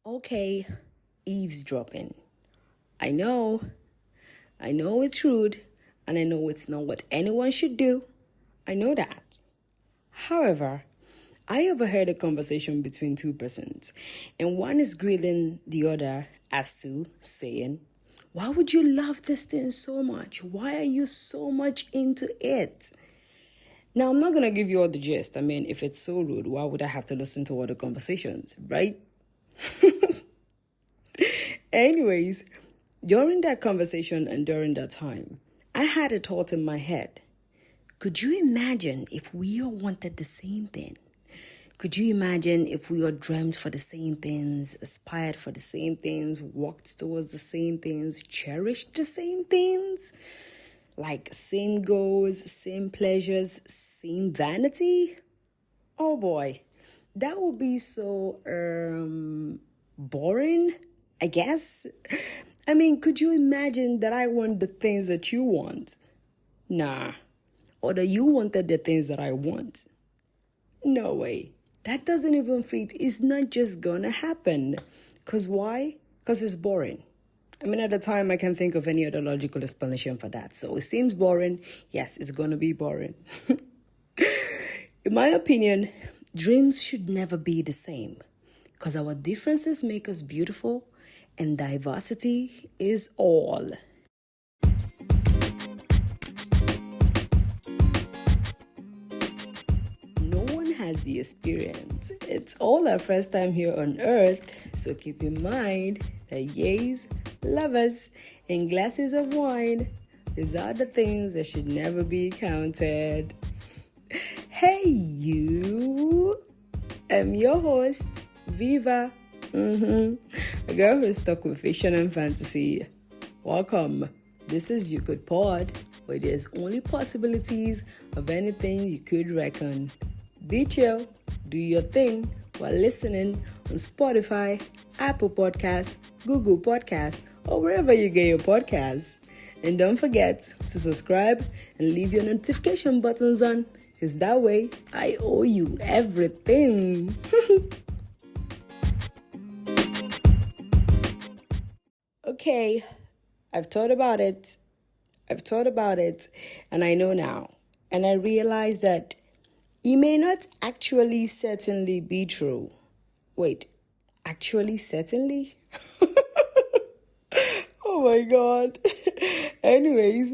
Okay, eavesdropping. I know, I know it's rude, and I know it's not what anyone should do. I know that. However, I overheard a conversation between two persons, and one is grilling the other as to saying, "Why would you love this thing so much? Why are you so much into it?" Now, I'm not going to give you all the gist. I mean, if it's so rude, why would I have to listen to all the conversations, right? Anyways, during that conversation and during that time, I had a thought in my head. Could you imagine if we all wanted the same thing? Could you imagine if we all dreamt for the same things, aspired for the same things, walked towards the same things, cherished the same things? Like same goals, same pleasures, same vanity? Oh boy, that would be so boring, I guess. I mean, could you imagine that I want the things that you want? Nah. Or that you wanted the things that I want? No way. That doesn't even fit. It's not just gonna happen. Because why? Because it's boring. I mean, at the time, I can't think of any other logical explanation for that. So it seems boring. Yes, it's gonna be boring. In my opinion, dreams should never be the same. Because our differences make us beautiful, and diversity is all. No one has the experience. It's all our first time here on earth, so keep in mind that yays, lovers, and glasses of wine, these are the things that should never be counted. Hey you! I'm your host, Viva. A girl who's stuck with fiction and fantasy. Welcome. This is You Could Pod, where there's only possibilities of anything you could reckon. Be chill, do your thing while listening on Spotify, Apple Podcasts, Google Podcasts, or wherever you get your podcasts. And don't forget to subscribe and leave your notification buttons on, because that way I owe you everything. Okay, I've thought about it. And I know now. And I realize that it may not actually certainly be true. Wait, actually certainly? Oh my God. Anyways,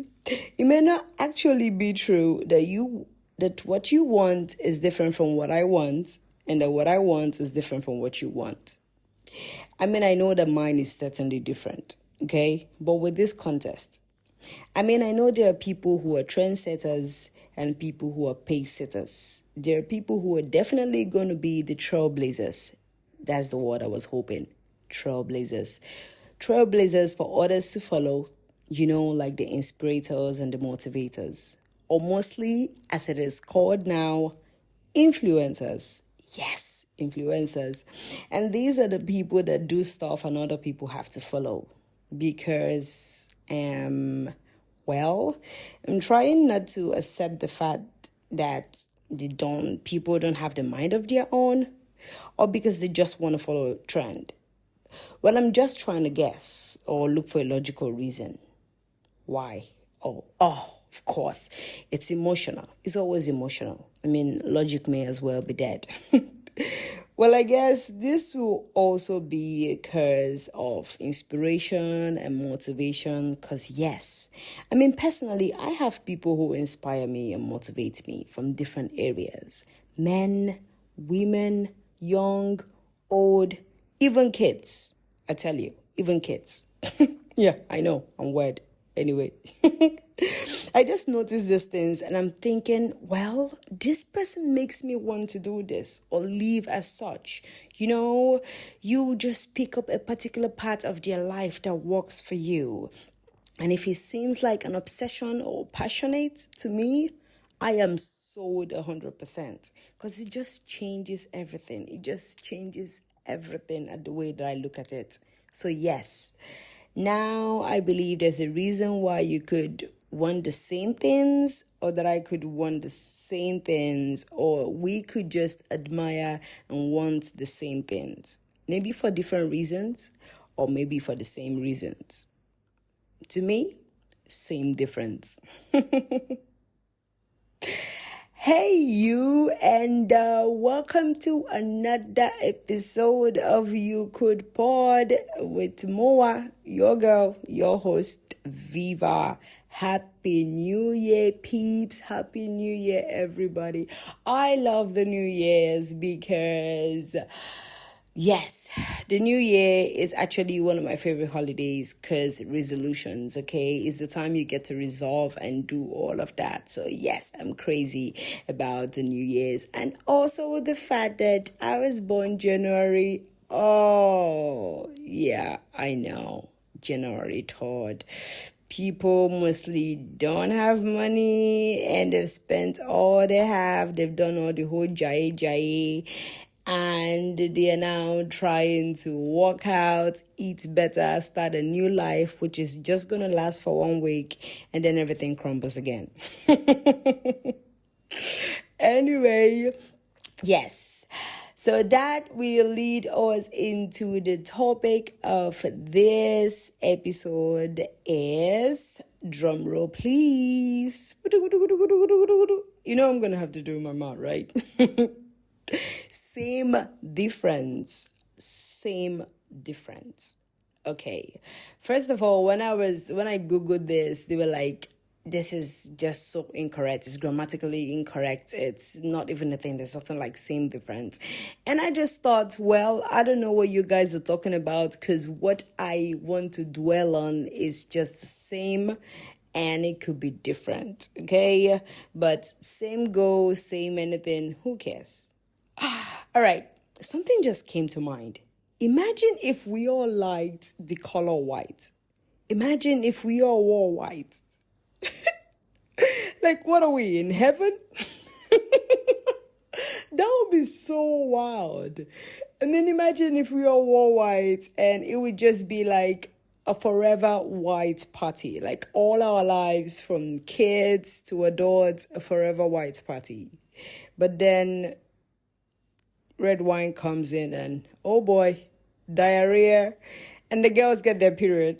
it may not actually be true that what you want is different from what I want, and that what I want is different from what you want. I mean, I know that mine is certainly different, okay? But with this contest, I mean, I know there are people who are trendsetters and people who are pace setters. There are people who are definitely going to be the trailblazers. That's the word I was hoping. Trailblazers. Trailblazers for others to follow, like the inspirators and the motivators. Or mostly, as it is called now, influencers. Yes, influencers. And these are the people that do stuff and other people have to follow. Because, I'm trying not to accept the fact that people don't have the mind of their own, or because they just want to follow a trend. Well, I'm just trying to guess or look for a logical reason. Why? Oh, of course. It's emotional. It's always emotional. I mean, logic may as well be dead. Well, I guess this will also be a curse of inspiration and motivation because, yes, I mean, personally, I have people who inspire me and motivate me from different areas. Men, women, young, old, even kids. I tell you, even kids. Yeah, I know, I'm weird. Anyway, I just noticed these things and I'm thinking, well, this person makes me want to do this or live as such. You just pick up a particular part of their life that works for you. And if it seems like an obsession or passionate to me, I am sold 100% because it just changes everything. It just changes everything at the way that I look at it. So yes. Now, I believe there's a reason why you could want the same things, or that I could want the same things, or we could just admire and want the same things. Maybe for different reasons, or maybe for the same reasons. To me, same difference. Hey, you, and welcome to another episode of You Could Pod with Moa, your girl, your host, Viva. Happy New Year, peeps. Happy New Year, everybody. I love the New Year's because yes, the new year is actually one of my favorite holidays because resolutions, okay, is the time you get to resolve and do all of that. So yes, I'm crazy about the New Year's, and also the fact that I was born January. Oh, yeah, I know. January 3rd. People mostly don't have money and they've spent all they have. They've done all the whole jai and they are now trying to work out, eat better, start a new life, which is just going to last for 1 week, and then everything crumbles again. Anyway, yes. So that will lead us into the topic of this episode is, drum roll please. You know I'm going to have to do my mouth, right? Same difference. Okay. First of all, when I Googled this, they were like, this is just so incorrect. It's grammatically incorrect. It's not even a thing. There's nothing like same difference. And I just thought, well, I don't know what you guys are talking about, because what I want to dwell on is just the same, and it could be different, okay? But same goes, same anything, who cares? All right, something just came to mind. Imagine if we all liked the color white. Imagine if we all wore white. Like, what are we, in heaven? That would be so wild. And then imagine if we all wore white and it would just be like a forever white party. Like all our lives, from kids to adults, a forever white party. But then red wine comes in and, oh boy, diarrhea, and the girls get their period.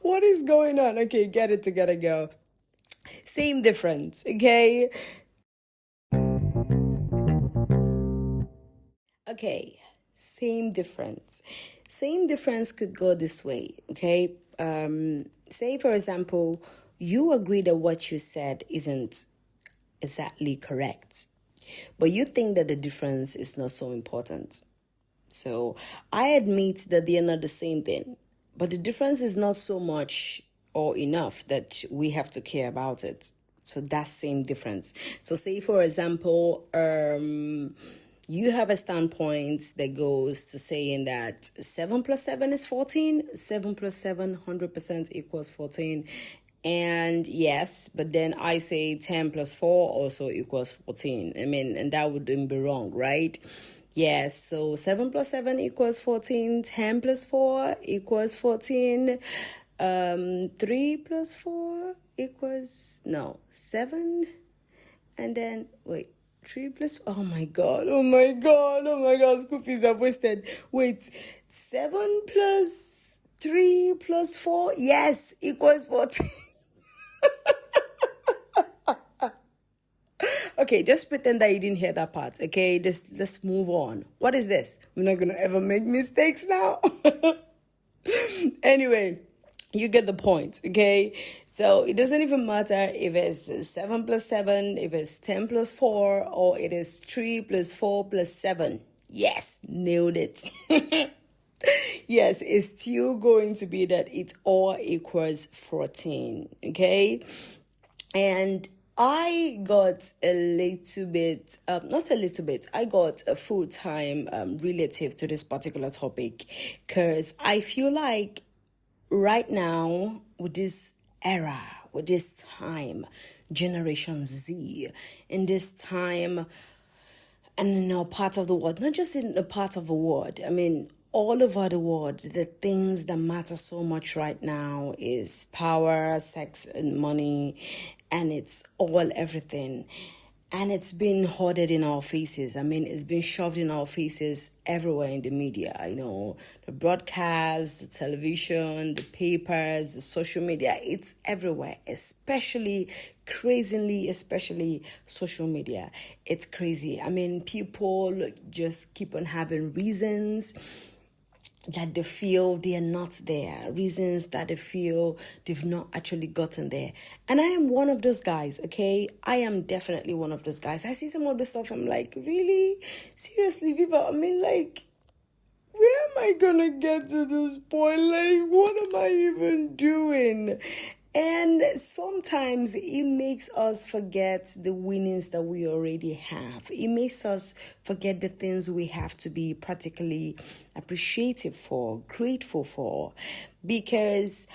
What is going on? Okay, get it together, girl. Same difference, okay? Okay, same difference. Same difference could go this way, okay? Say, for example, you agree that what you said isn't exactly correct, but you think that the difference is not so important. So I admit that they are not the same thing, but the difference is not so much or enough that we have to care about it. So that's same difference. So say, for example, you have a standpoint that goes to saying that 7 plus 7 is 14. 7 plus 7, 100% equals 14. And yes, but then I say 10 plus 4 also equals 14. I mean, and that wouldn't be wrong, right? Yes, so 7 plus 7 equals 14. 10 plus 4 equals 14. 3 plus 4 equals, no, 7. And then, wait, 3 plus, oh my God, school fees are wasted. Wait, 7 plus 3 plus 4, yes, equals 14. Okay, just pretend that you didn't hear that part, okay? Let's move on. What is this? We're not gonna ever make mistakes now. Anyway, you get the point, okay? So it doesn't even matter if it's 7 plus 7, if it's 10 plus 4, or it is 3 plus 4 plus 7. Yes, nailed it. Yes, it's still going to be that it all equals 14, okay? And I got a little bit, not a little bit, I got a full-time relative to this particular topic, because I feel like right now, with this era, with this time, Generation Z, in this time, and in a part of the world, not just in a part of the world, I mean, all over the world, the things that matter so much right now is power, sex, and money, and it's all everything. And it's been hoarded in our faces. I mean, it's been shoved in our faces everywhere in the media, the broadcast, the television, the papers, the social media. It's everywhere, especially social media. It's crazy. I mean, people just keep on having reasons that they feel they are not there, reasons that they feel they've not actually gotten there. And I am one of those guys, okay? I am definitely one of those guys. I see some of the stuff, I'm like, really? Seriously, Viva? I mean, like, where am I gonna get to this point? Like, what am I even doing? And sometimes it makes us forget the winnings that we already have. It makes us forget the things we have to be particularly appreciative for, grateful for. Because,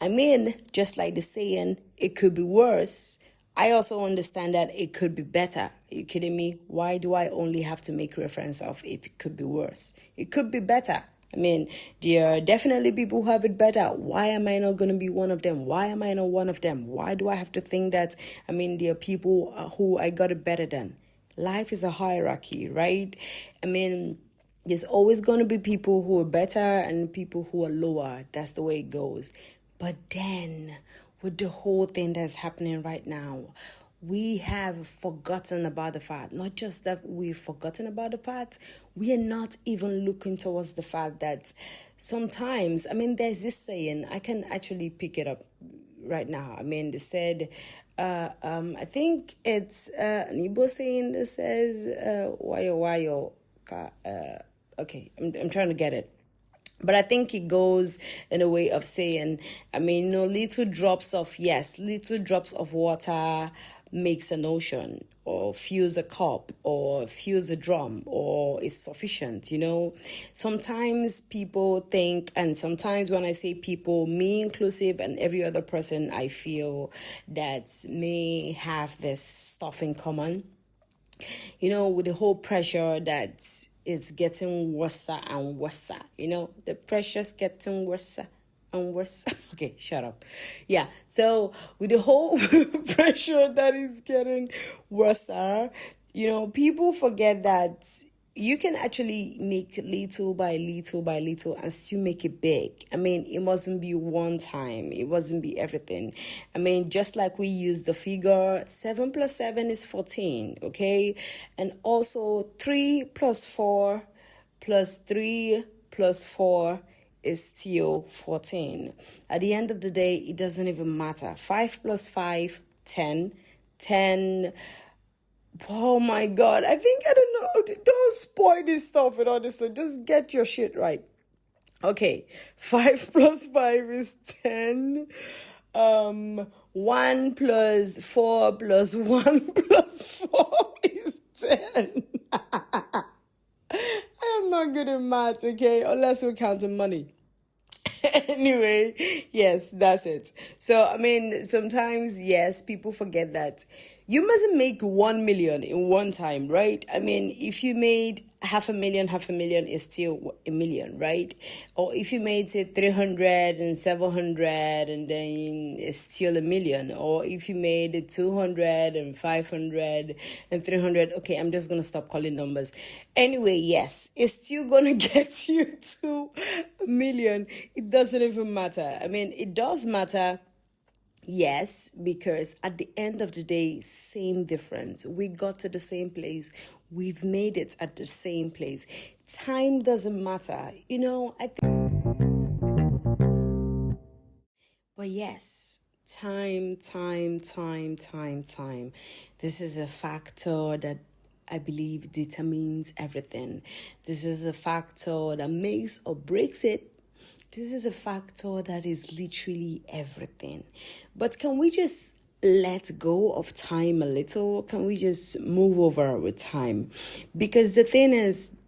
I mean, just like the saying, it could be worse. I also understand that it could be better. Are you kidding me? Why do I only have to make reference of if it could be worse? It could be better. I mean, there are definitely people who have it better. Why am I not going to be one of them? Why am I not one of them? Why do I have to think that, there are people who I got it better than? Life is a hierarchy, right? I mean, there's always going to be people who are better and people who are lower. That's the way it goes. But then, with the whole thing that's happening right now, we have forgotten about the fact, not just that we've forgotten about the fact, we are not even looking towards the fact that sometimes, there's this saying, I can actually pick it up right now. They said, I think it's an Igbo saying that says, wayo, okay, I'm trying to get it. But I think it goes in a way of saying, little drops of water makes an ocean, or fills a cup, or fills a drum, or is sufficient, Sometimes people think, and sometimes when I say people, me inclusive and every other person I feel that may have this stuff in common, with the whole pressure that it's getting worse and worse, the pressure's getting worse and worse. Okay, shut up. Yeah, so with the whole pressure that is getting worse, people forget that you can actually make little by little and still make it big. It mustn't be one time. It mustn't be everything. Just like we use the figure 7 plus 7 is 14, okay? And also 3 plus 4 plus 3 plus 4 is still 14. At the end of the day, it doesn't even matter. 5 plus 5, 10. 10... Oh my God, I don't know. Don't spoil this stuff and all this stuff. Just get your shit right. Okay, 5 plus 5 is 10. 1 plus 4 plus 1 plus 4 is 10. I am not good at math, okay? Unless we're counting money. Anyway, yes, that's it. So, sometimes, yes, people forget that you mustn't make 1 million in one time, right? If you made half a million is still a million, right? Or if you made it 300 and 700 and then it's still a million. Or if you made it 200 and 500 and 300. Okay, I'm just going to stop calling numbers. Anyway, yes, it's still going to get you to a million. It doesn't even matter. It does matter. Yes, because at the end of the day, same difference. We got to the same place. We've made it at the same place. Time doesn't matter. But yes, time. This is a factor that I believe determines everything. This is a factor that makes or breaks it. This is a factor that is literally everything. But can we just let go of time a little? Can we just move over with time? Because the thing is,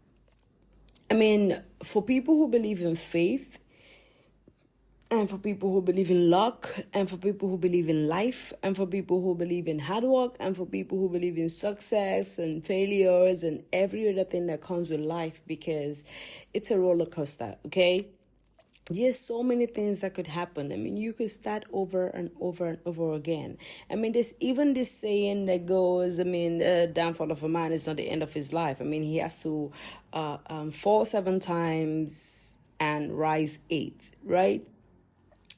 for people who believe in faith, and for people who believe in luck, and for people who believe in life, and for people who believe in hard work, and for people who believe in success and failures and every other thing that comes with life, because it's a roller coaster, okay? There's so many things that could happen. I mean, you could start over and over and over again. I mean, there's even this saying that goes, I mean, the downfall of a man is not the end of his life. I mean, he has to fall 7 times and rise 8, right?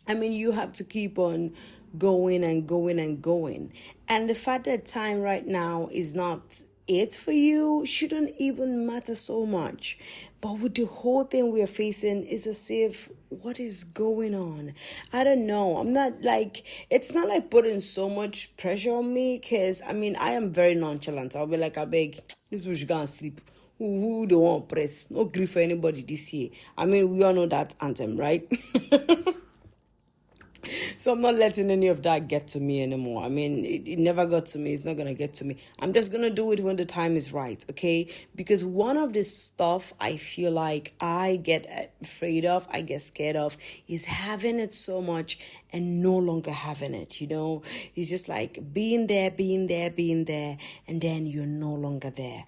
I mean, you have to keep on going and going and going. And the fact that time right now is not it for you shouldn't even matter so much. But with the whole thing we are facing, is as if, what is going on? I don't know. I'm not like, it's not like putting so much pressure on me, because I mean, I am very nonchalant. I'll be like, I beg, this we should go and sleep. Who don't want press? No grief for anybody this year. I mean, we all know that anthem, right? So I'm not letting any of that get to me anymore. I mean, it never got to me. It's not going to get to me. I'm just going to do it when the time is right, okay? Because one of the stuff I feel like I get afraid of, I get scared of, is having it so much and no longer having it, you know? It's just like being there, and then you're no longer there.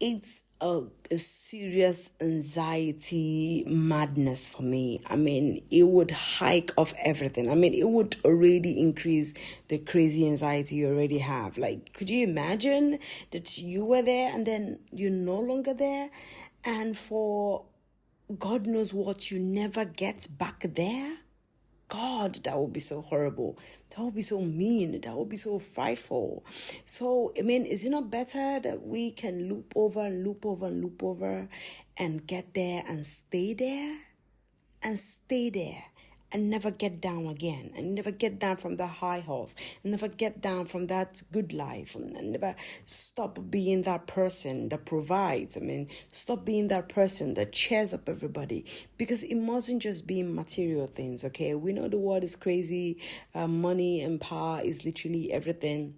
It's a serious anxiety madness for me. I mean, it would hike off everything. I mean, it would already increase the crazy anxiety you already have. Like, could you imagine that you were there and then you're no longer there? And for God knows what, you never get back there? God, that would be so horrible. That would be so mean. That would be so frightful. So, I mean, is it not better that we can loop over and loop over and loop over and get there and stay there? And stay there and never get down again, and never get down from the high horse, and never get down from that good life, and never stop being that person that provides. I mean, stop being that person that cheers up everybody, because it mustn't just be material things, okay? We know the world is crazy. Money and power is literally everything.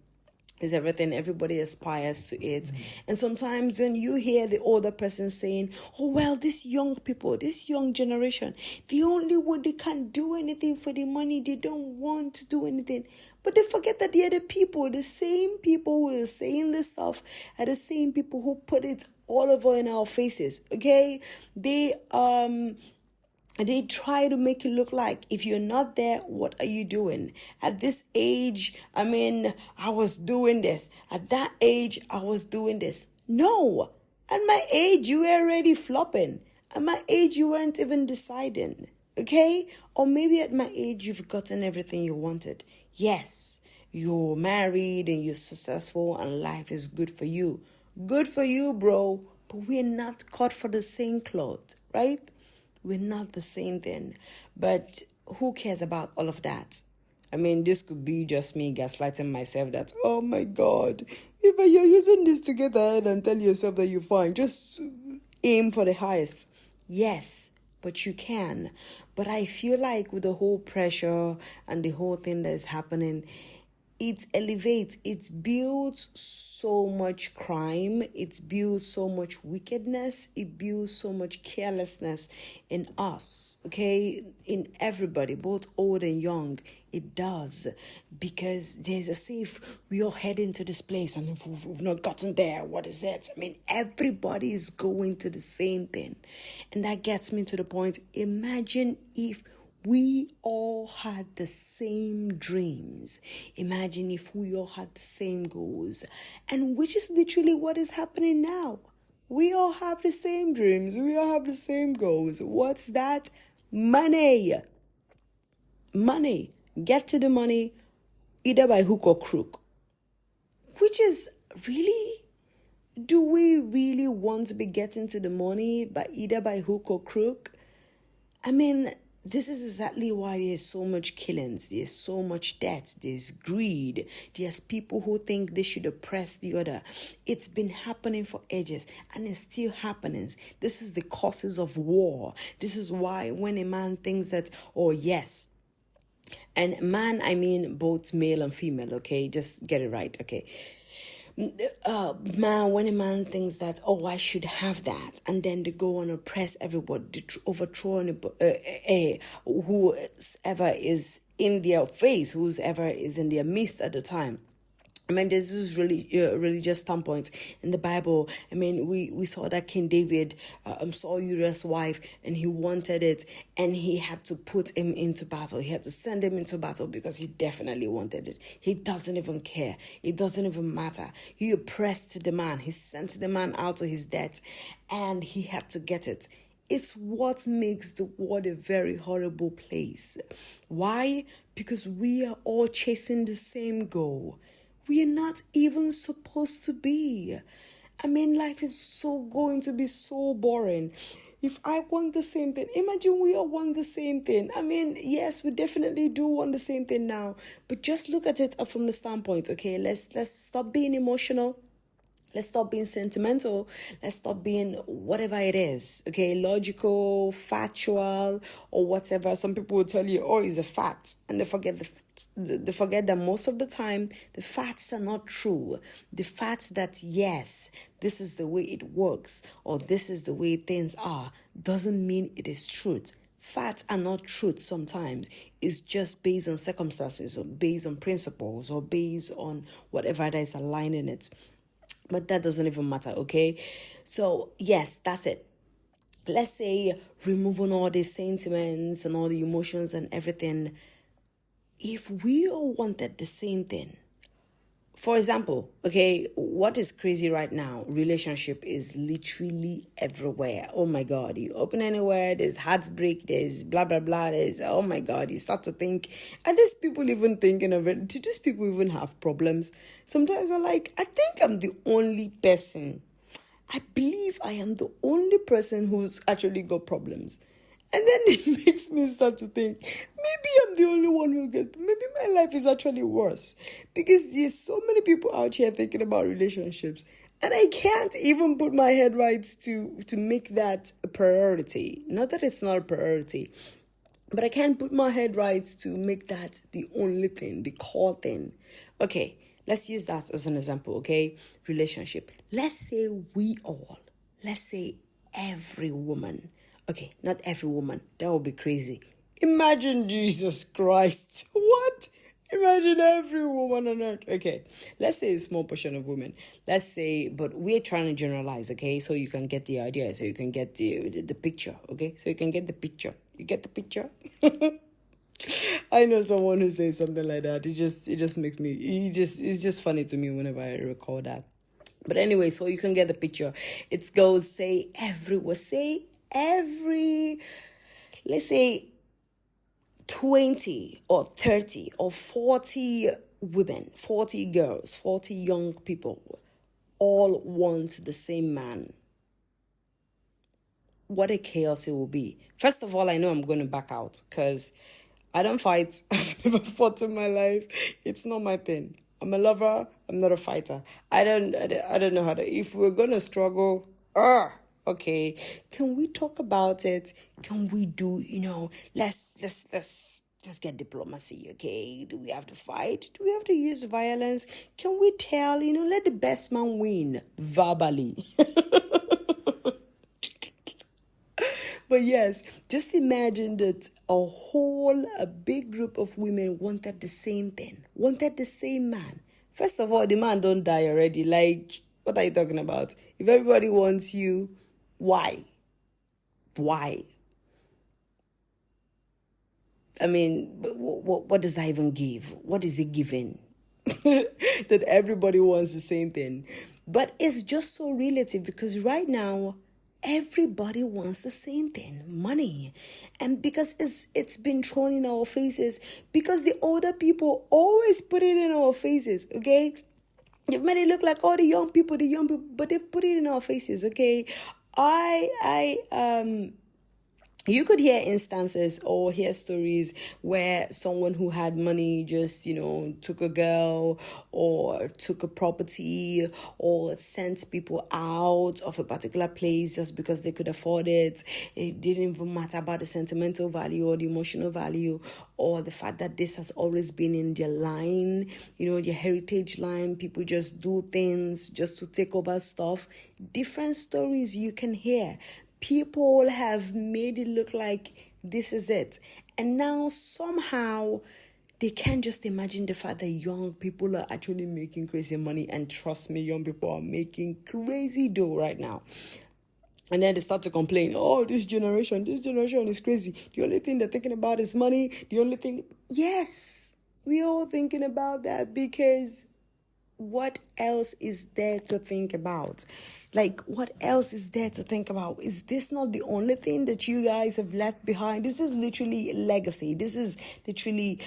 Is everything. Everybody aspires to it. And sometimes when you hear the older person saying, oh, well, these young people, this young generation, the only way they can't do anything for the money, they don't want to do anything. But they forget that the other people, the same people who are saying this stuff, are the same people who put it all over in our faces, okay? They try to make it look like, if you're not there, what are you doing? At this age, I mean, I was doing this. At that age, I was doing this. No. At my age, you were already flopping. At my age, you weren't even deciding. Okay? Or maybe at my age, you've gotten everything you wanted. Yes, you're married and you're successful and life is good for you. Good for you, bro. But we're not cut for the same cloth, right? We're not the same thing. But who cares about all of that? I mean, this could be just me gaslighting myself that, oh my God, if you're using this to get ahead and tell yourself that you're fine, just aim for the highest. Yes, but you can. But I feel like with the whole pressure and the whole thing that is happening, it elevates, it builds so much crime, it builds so much wickedness, it builds so much carelessness in us, okay? In everybody, both old and young. It does, because there's a safe, we all heading to this place, and if we've not gotten there, what is it? I mean, everybody is going to the same thing. And that gets me to the point, imagine if we all had the same dreams. Imagine if we all had the same goals. And which is literally what is happening now. We all have the same dreams. We all have the same goals. What's that? Money. Money. Get to the money, either by hook or crook. Which is really, do we really want to be getting to the money by either by hook or crook? I mean, this is exactly why there's so much killings, there's so much death, there's greed, there's people who think they should oppress the other. It's been happening for ages and it's still happening. This is the causes of war. This is why when a man thinks that, oh yes, and man, I mean both male and female, okay? Just get it right, okay? Man, when a man thinks that, oh, I should have that, and then they go and oppress everybody, overthrow whoever is in their face, whoever is in their midst at the time. I mean, there's this really religious standpoint in the Bible. I mean, we saw that King David saw Uriah's wife, and he wanted it, and he had to put him into battle. He had to send him into battle because he definitely wanted it. He doesn't even care. It doesn't even matter. He oppressed the man. He sent the man out to his death, and he had to get it. It's what makes the world a very horrible place. Why? Because we are all chasing the same goal. We are not even supposed to be. I mean, life is so going to be so boring. If I want the same thing, imagine we all want the same thing. I mean, yes, we definitely do want the same thing now, but just look at it from the standpoint, okay? Let's stop being emotional. Let's stop being sentimental. Let's stop being whatever it is, okay? Logical, factual, or whatever. Some people will tell you, oh, it's a fact. And they forget that most of the time, the facts are not true. The facts that, yes, this is the way it works, or this is the way things are, doesn't mean it is truth. Facts are not truth sometimes. It's just based on circumstances, or based on principles, or based on whatever that is aligning it. But that doesn't even matter, okay? So, yes, that's it. Let's say removing all the sentiments and all the emotions and everything. If we all wanted the same thing, for example, okay, what is crazy right now? Relationship is literally everywhere. Oh my God, you open anywhere, there's heartbreak, there's blah, blah, blah, there's, oh my God, you start to think, are these people even thinking of it? Do these people even have problems? Sometimes I'm like, I think I'm the only person. I believe I am the only person who's actually got problems. And then it makes me start to think, maybe I'm the only one who gets, maybe my life is actually worse. Because there's so many people out here thinking about relationships. And I can't even put my head right to make that a priority. Not that it's not a priority, but I can't put my head right to make that the only thing, the core thing. Okay, let's use that as an example, okay? Relationship. Let's say let's say every woman. Okay, not every woman. That would be crazy. Imagine Jesus Christ. What? Imagine every woman on earth. Okay, let's say a small portion of women. Let's say, but we're trying to generalize, okay? So you can get the idea, so you can get the picture, okay? So you can get the picture. You get the picture? I know someone who says something like that. It just makes me, it's just funny to me whenever I recall that. But anyway, so you can get the picture. It goes, let's say 20 or 30 or 40 women, 40 girls, 40 young people all want the same man. What a chaos it will be. First of all, I know I'm going to back out because I don't fight. I've never fought in my life. It's not my thing. I'm a lover. I'm not a fighter. I don't know how to. If we're going to struggle, okay, can we talk about it? Can we do, let's get diplomacy, okay? Do we have to fight? Do we have to use violence? Can we tell, let the best man win verbally? But yes, just imagine that a big group of women wanted the same thing, wanted the same man. First of all, the man don't die already. Like, what are you talking about? If everybody wants you, why? Why? I mean, what does that even give? What is it giving? That everybody wants the same thing. But it's just so relative because right now, everybody wants the same thing, money. And because it's been thrown in our faces, because the older people always put it in our faces, okay? You've made it look like all the young people, but they've put it in our faces, okay? You could hear instances or hear stories where someone who had money just, took a girl or took a property or sent people out of a particular place just because they could afford it. It didn't even matter about the sentimental value or the emotional value or the fact that this has always been in their line, their heritage line. People just do things just to take over stuff. Different stories you can hear. People have made it look like this is it. And now somehow they can't just imagine the fact that young people are actually making crazy money. And trust me, young people are making crazy dough right now. And then they start to complain, oh, this generation is crazy. The only thing they're thinking about is money. Yes, we're all thinking about that, because what else is there to think about? Like, what else is there to think about? Is this not the only thing that you guys have left behind? This is literally legacy. This is literally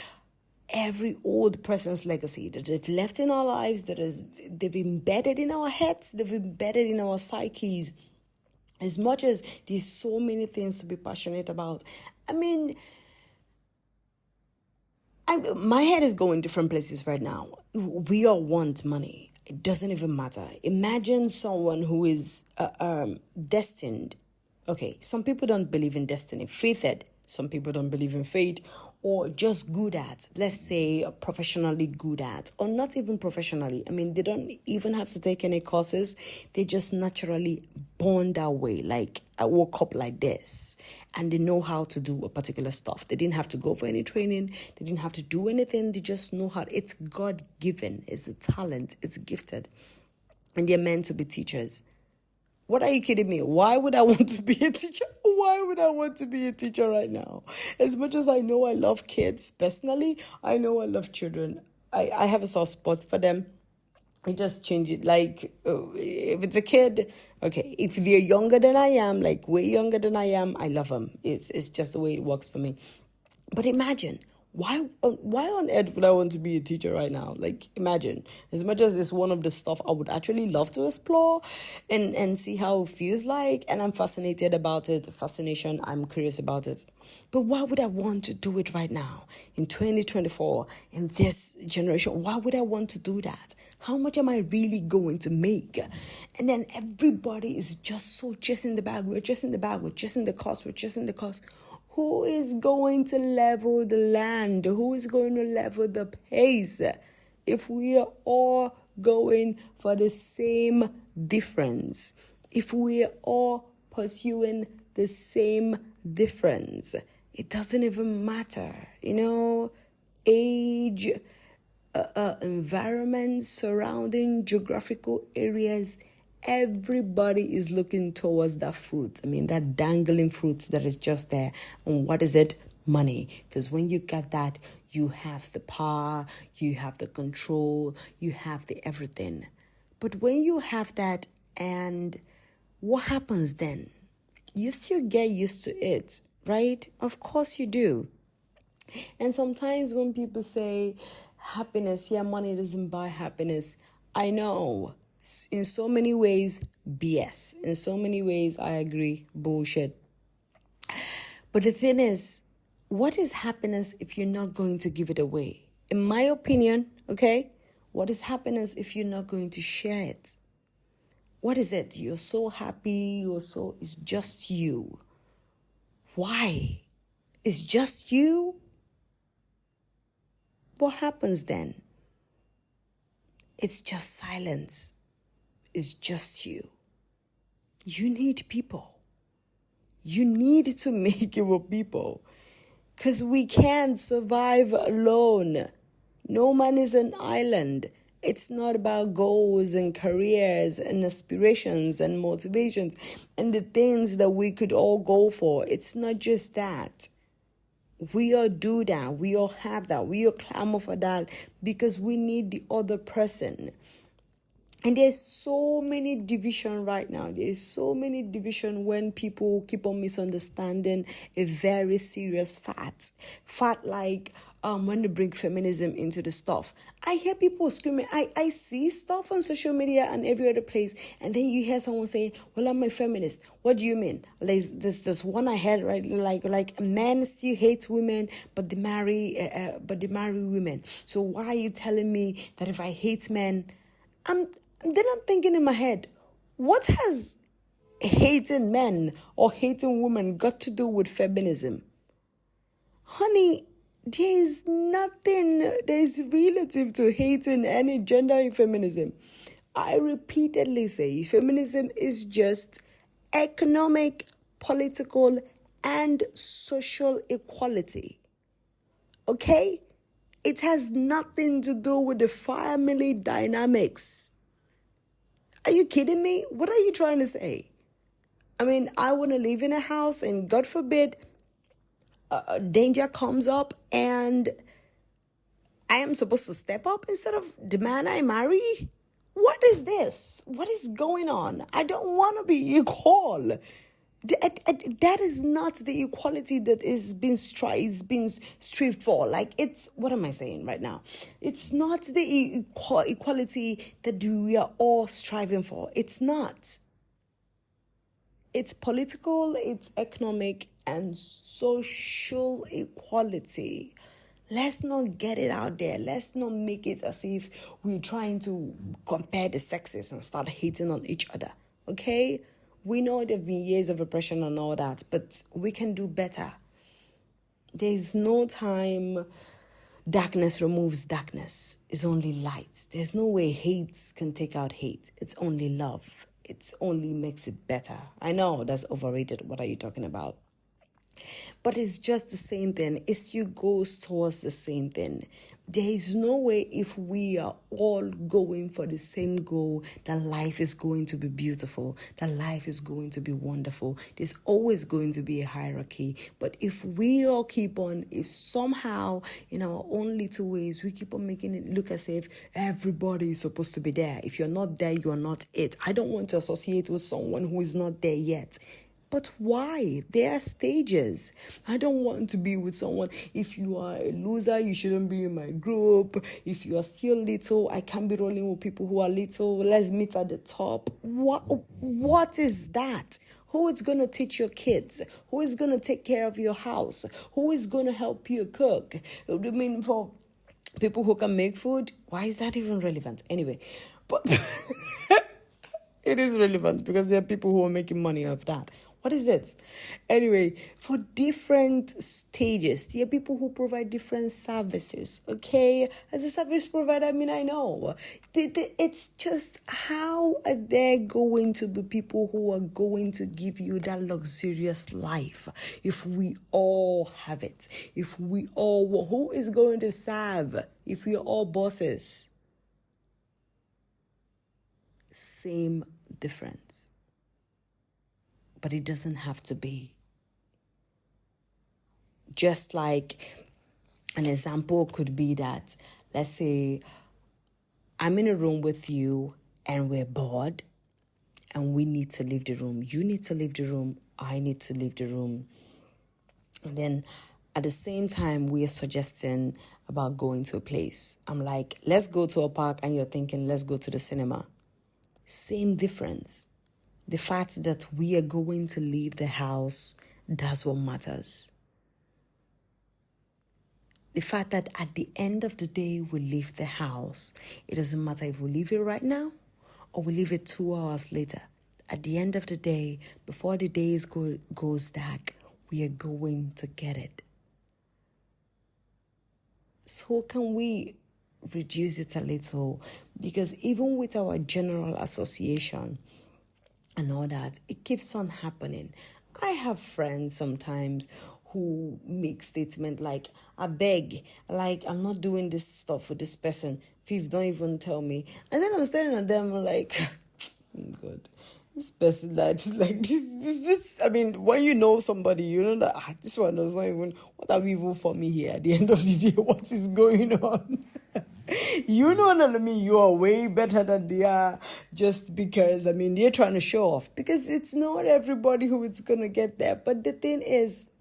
every old person's legacy that they've left in our lives, they've embedded in our heads, they've embedded in our psyches. As much as there's so many things to be passionate about, my head is going different places right now. We all want money. It doesn't even matter. Imagine someone who is destined. Okay, some people don't believe in destiny. Fated. Some people don't believe in fate, or just good at, let's say, professionally good at, or not even professionally. They don't even have to take any courses. They just naturally born that way. Like, I woke up like this, and they know how to do a particular stuff. They didn't have to go for any training. They didn't have to do anything. They just know how. It's God-given. It's a talent. It's gifted. And they're meant to be teachers. What are you kidding me? Why would I want to be a teacher? Why would I want to be a teacher right now? As much as I know I love kids, personally, I know I love children. I have a soft spot for them. I just change it. Like, if it's a kid, okay. If they're younger than I am, like way younger than I am, I love them. It's just the way it works for me. But imagine, why on earth would I want to be a teacher right now? Like, imagine, as much as it's one of the stuff I would actually love to explore and see how it feels like, and I'm fascinated about it. Fascination, I'm curious about it. But why would I want to do it right now in 2024, in this generation? Why would I want to do that? How much am I really going to make? And then everybody is just so chasing the bag. We're chasing the bag. We're chasing the cost. We're chasing the cost. Who is going to level the land? Who is going to level the pace if we are all going for the same difference? If we are all pursuing the same difference? It doesn't even matter, age, environment, surrounding geographical areas. Everybody is looking towards that fruit. That dangling fruit that is just there. And what is it? Money. Because when you get that, you have the power, you have the control, you have the everything. But when you have that, and what happens then? You still get used to it, right? Of course you do. And sometimes when people say happiness, money doesn't buy happiness, I know. In so many ways, BS. In so many ways, I agree, bullshit. But the thing is, what is happiness if you're not going to give it away? In my opinion, okay, what is happiness if you're not going to share it? What is it? You're so happy, it's just you. Why? It's just you? What happens then? It's just silence. It's just you. You need people. You need to make it with people. Because we can't survive alone. No man is an island. It's not about goals and careers and aspirations and motivations and the things that we could all go for. It's not just that. We all do that. We all have that. We all clamor for that because we need the other person. And there's so many division right now. There's so many division when people keep on misunderstanding a very serious fact. Fact like when they bring feminism into the stuff. I hear people screaming. I see stuff on social media and every other place. And then you hear someone saying, well, I'm a feminist. What do you mean? There's one I heard, right? Like men still hate women, but they marry women. So why are you telling me that if I hate men, I'm thinking in my head, what has hating men or hating women got to do with feminism? Honey, there is nothing that is relative to hating any gender in feminism. I repeatedly say feminism is just economic, political, and social equality. Okay? It has nothing to do with the family dynamics. Are you kidding me? What are you trying to say? I mean, I want to live in a house and God forbid danger comes up and I am supposed to step up instead of the man I marry? What is this? What is going on? I don't want to be equal. That is not the equality that is being striven for. Like, it's, what am I saying right now? It's not the equality that we are all striving for. It's not. It's political, it's economic, and social equality. Let's not get it out there. Let's not make it as if we're trying to compare the sexes and start hating on each other. Okay? We know there have been years of oppression and all that, but we can do better. There's no time darkness removes darkness. It's only light. There's no way hate can take out hate. It's only love. It only makes it better. I know that's overrated. What are you talking about? But it's just the same thing. It still goes towards the same thing. There is no way, if we are all going for the same goal, that life is going to be beautiful, that life is going to be wonderful. There's always going to be a hierarchy. But if we all keep on, if somehow in our own little ways, we keep on making it look as if everybody is supposed to be there. If you're not there, you're not it. I don't want to associate with someone who is not there yet. But why? There are stages. I don't want to be with someone. If you are a loser, you shouldn't be in my group. If you are still little, I can't be rolling with people who are little. Let's meet at the top. What is that? Who is going to teach your kids? Who is going to take care of your house? Who is going to help you cook? I mean, for people who can make food, why is that even relevant? Anyway, but it is relevant because there are people who are making money off that. What is it? Anyway, for different stages, there are people who provide different services, okay? As a service provider, I mean, I know. It's just, how are there going to be people who are going to give you that luxurious life if we all have it? If we all, who is going to serve if we are all bosses? Same difference. But it doesn't have to be. Just like an example could be that, let's say I'm in a room with you and we're bored and we need to leave the room. You need to leave the room. I need to leave the room. And then at the same time, we are suggesting about going to a place. I'm like, let's go to a park, and you're thinking, let's go to the cinema. Same difference. The fact that we are going to leave the house, that's what matters. The fact that at the end of the day, we leave the house. It doesn't matter if we leave it right now or we leave it 2 hours later. At the end of the day, before the days goes dark, we are going to get it. So can we reduce it a little? Because even with our general association and all that, it keeps on happening. I have friends sometimes who make statements like, I beg, like, I'm not doing this stuff with this person. If don't even tell me. And then I'm staring at them like, oh God, this person that's like this. I mean, when you know somebody, you know that this one does not even, what are we even for me here at the end of the day? What is going on? You know that, I mean, you are way better than they are, just because, I mean, they're trying to show off, because it's not everybody who is going to get there. But the thing is,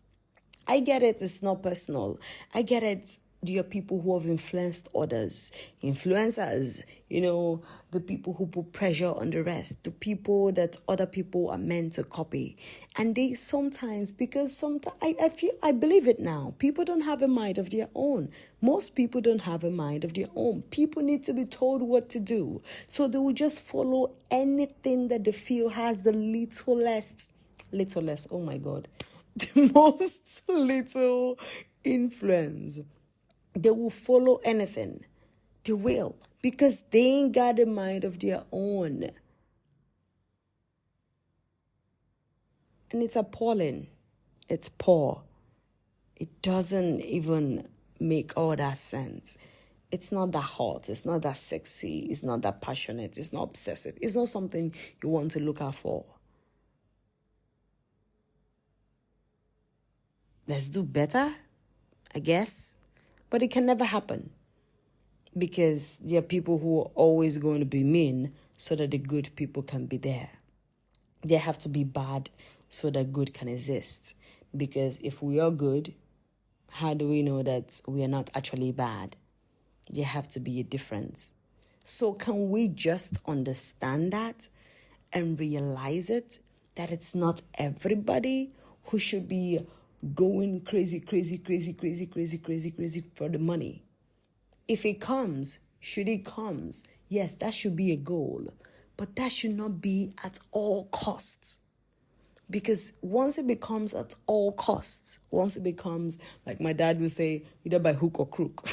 I get it, it's not personal. I get it. There are people who have influenced others, influencers, you know, the people who put pressure on the rest, the people that other people are meant to copy. And they sometimes, because sometimes, I believe it now, people don't have a mind of their own. Most people don't have a mind of their own. People need to be told what to do. So they will just follow anything that they feel has the littlest, oh my God, the most little influence. They will follow anything. They will. Because they ain't got a mind of their own. And it's appalling. It's poor. It doesn't even make all that sense. It's not that hot, it's not that sexy, it's not that passionate, it's not obsessive, it's not something you want to look out for. Let's do better, I guess. But it can never happen. Because there are people who are always going to be mean so that the good people can be there. They have to be bad so that good can exist. Because if we are good, how do we know that we are not actually bad? There have to be a difference. So can we just understand that and realize it? That it's not everybody who should be going crazy for the money. If it comes, should it comes, yes, that should be a goal. But that should not be at all costs. Because once it becomes at all costs, once it becomes, like my dad would say, either by hook or crook.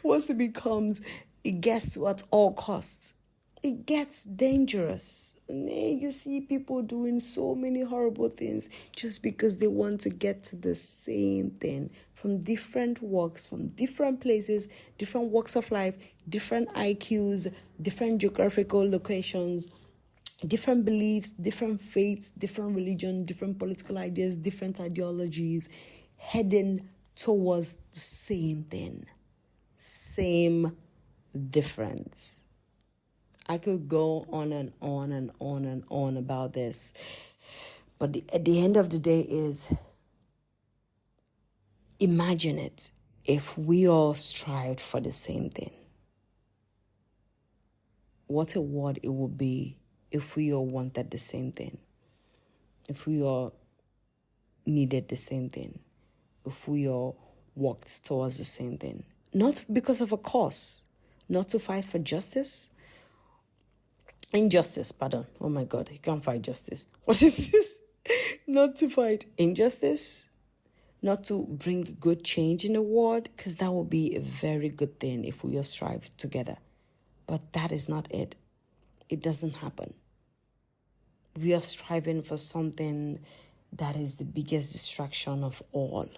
Once it gets to at all costs, it gets dangerous. You see people doing so many horrible things just because they want to get to the same thing from different walks, from different places, different walks of life, different IQs, different geographical locations, different beliefs, different faiths, different religion, different political ideas, different ideologies, heading towards the same thing. Same difference. I could go on and on and on and on about this. But at the end of the day is, imagine it if we all strived for the same thing. What a world it would be if we all wanted the same thing. If we all needed the same thing. If we all walked towards the same thing. Not because of a cause. Not to fight for justice. Injustice, pardon. Oh my God, you can't fight justice. What is this? Not to fight injustice. Not to bring good change in the world. Because that would be a very good thing if we all strive together. But that is not it. It doesn't happen. We are striving for something that is the biggest distraction of all.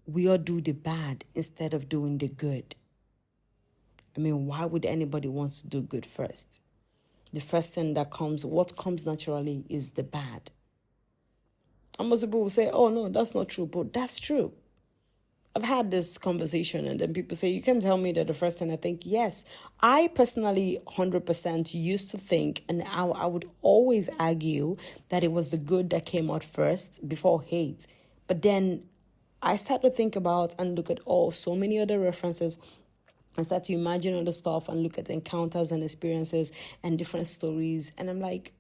We all do the bad instead of doing the good. I mean, why would anybody want to do good first? The first thing that comes, what comes naturally is the bad. And most people will say, oh no, that's not true, but that's true. I've had this conversation and then people say, you can tell me that the first thing I think, yes. I personally 100% used to think, and I would always argue that it was the good that came out first before hate. But then I start to think about and look at so many other references and start to imagine other stuff and look at encounters and experiences and different stories. And I'm like,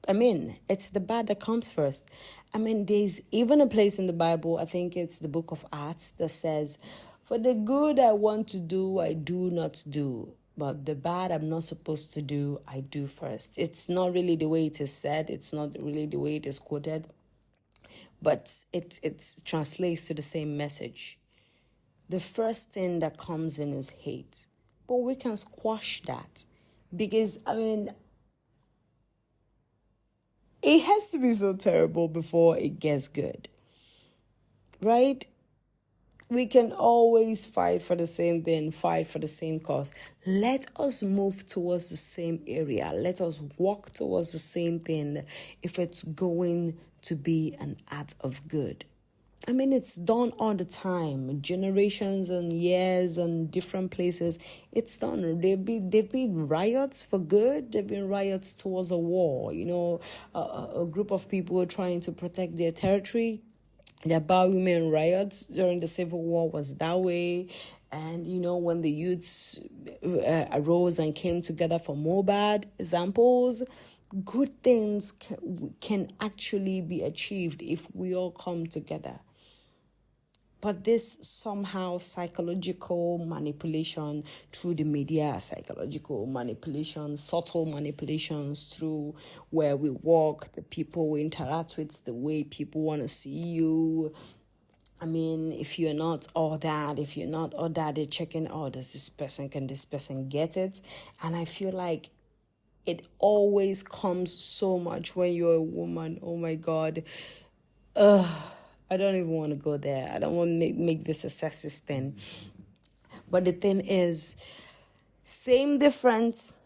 it's the bad that comes first. There's even a place in the Bible, I think it's the book of Acts, that says, for the good I want to do, I do not do. But the bad I'm not supposed to do, I do first. It's not really the way it is said. It's not really the way it is quoted. But it translates to the same message. The first thing that comes in is hate. But we can squash that. Because, it has to be so terrible before it gets good. Right? We can always fight for the same thing, fight for the same cause. Let us move towards the same area. Let us walk towards the same thing if it's going to be an act of good. It's done all the time. Generations and years and different places. It's done. They've been riots for good. They've been riots towards a war. A group of people trying to protect their territory. The Bar Women riots during the Civil War was that way. And, when the youths arose and came together for Mobad, examples, good things can actually be achieved if we all come together. But this somehow psychological manipulation through the media, psychological manipulation, subtle manipulations through where we walk, the people we interact with, the way people want to see you. If you're not all that, they're checking, can this person get it? And I feel like it always comes so much when you're a woman. Oh my God. I don't even want to go there. I don't want to make this a sexist thing. But the thing is, same difference.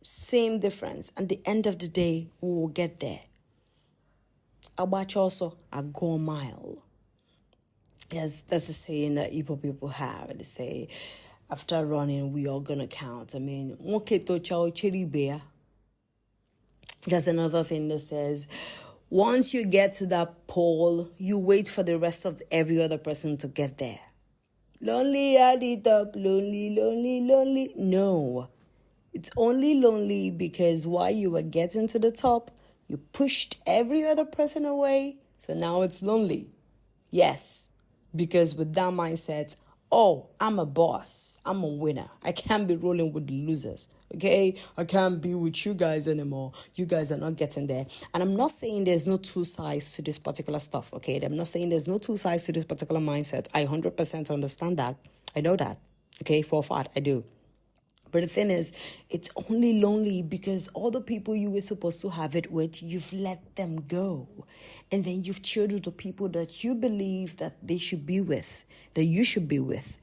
Same difference. At the end of the day, we will get there. Abacha also a go mile. Yes, that's a saying that Igbo people have. They say, after running, we all gonna count. I mean, there's another thing that says, once you get to that pole, you wait for the rest of every other person to get there. Lonely at the top, lonely, lonely, lonely. No, it's only lonely because while you were getting to the top, you pushed every other person away. So now it's lonely. Yes, because with that mindset, oh, I'm a boss. I'm a winner. I can't be rolling with the losers. Okay? I can't be with you guys anymore. You guys are not getting there. And I'm not saying there's no two sides to this particular stuff. Okay? I'm not saying there's no two sides to this particular mindset. I 100% understand that. I know that. Okay? For a fact, I do. But the thing is, it's only lonely because all the people you were supposed to have it with, you've let them go. And then you've chosen the people that you believe that they should be with, that you should be with.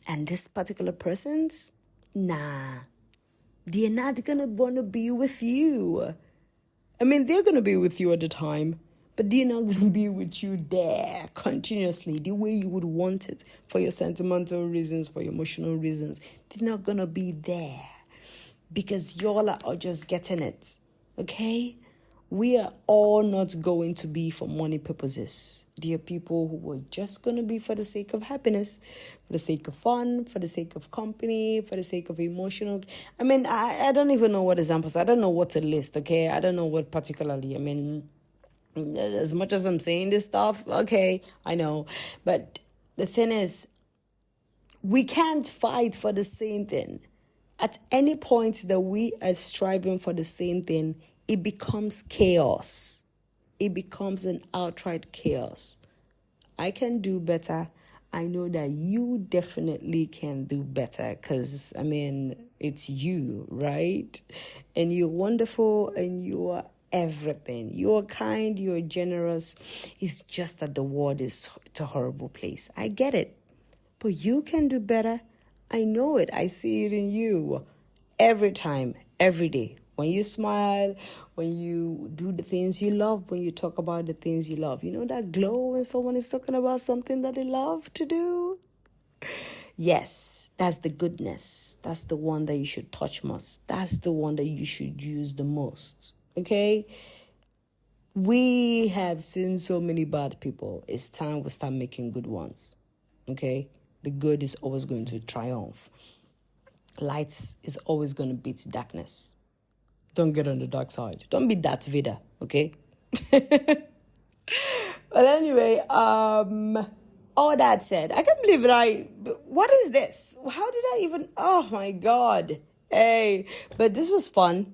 And this particular person's, nah, they're not going to want to be with you. I mean, they're going to be with you at the time, but they're not going to be with you there continuously the way you would want it for your sentimental reasons, for your emotional reasons. They're not going to be there because y'all are just getting it, okay? We are all not going to be for money purposes. There are people who are just going to be for the sake of happiness, for the sake of fun, for the sake of company, for the sake of emotional. I mean, I don't even know what examples. I don't know what to list, okay? I don't know what particularly. I mean, as much as I'm saying this stuff, okay, I know. But the thing is, we can't fight for the same thing. At any point that we are striving for the same thing, it becomes chaos. It becomes an outright chaos. I can do better. I know that you definitely can do better because, I mean, it's you, right? And you're wonderful and you are everything. You're kind, you're generous. It's just that the world is a horrible place. I get it. But you can do better. I know it. I see it in you every time, every day. When you smile, when you do the things you love, when you talk about the things you love. You know that glow when someone is talking about something that they love to do? Yes, that's the goodness. That's the one that you should touch most. That's the one that you should use the most. Okay? We have seen so many bad people. It's time we start making good ones. Okay? The good is always going to triumph. Light is always going to beat darkness. Don't get on the dark side. Don't be Darth Vader, okay? But anyway, all that said, I can't believe what is this? How did I even, oh my God. Hey, but this was fun.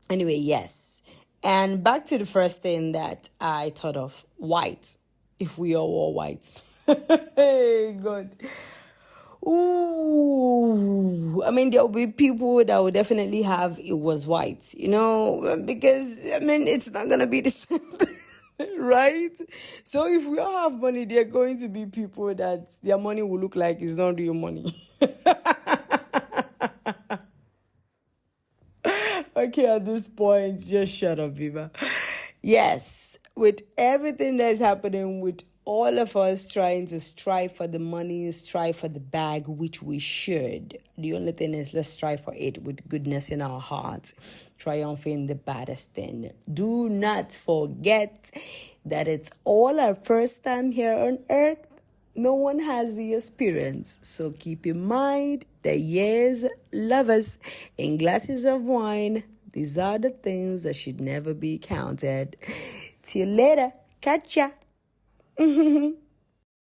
Anyway, yes. And back to the first thing that I thought of, white. If we all wore white. Hey, God. Ooh, I mean, there will be people that will definitely have it was white, you know, because, I mean, it's not going to be the same thing, right? So if we all have money, there are going to be people that their money will look like it's not real money. Okay, at this point, just shut up, Viva. Yes, with everything that's happening with all of us trying to strive for the money, strive for the bag, which we should. The only thing is let's strive for it with goodness in our hearts, triumphing the baddest thing. Do not forget that it's all our first time here on earth. No one has the experience. So keep in mind that yes, lovers, in glasses of wine, these are the things that should never be counted. Till later. Catch ya.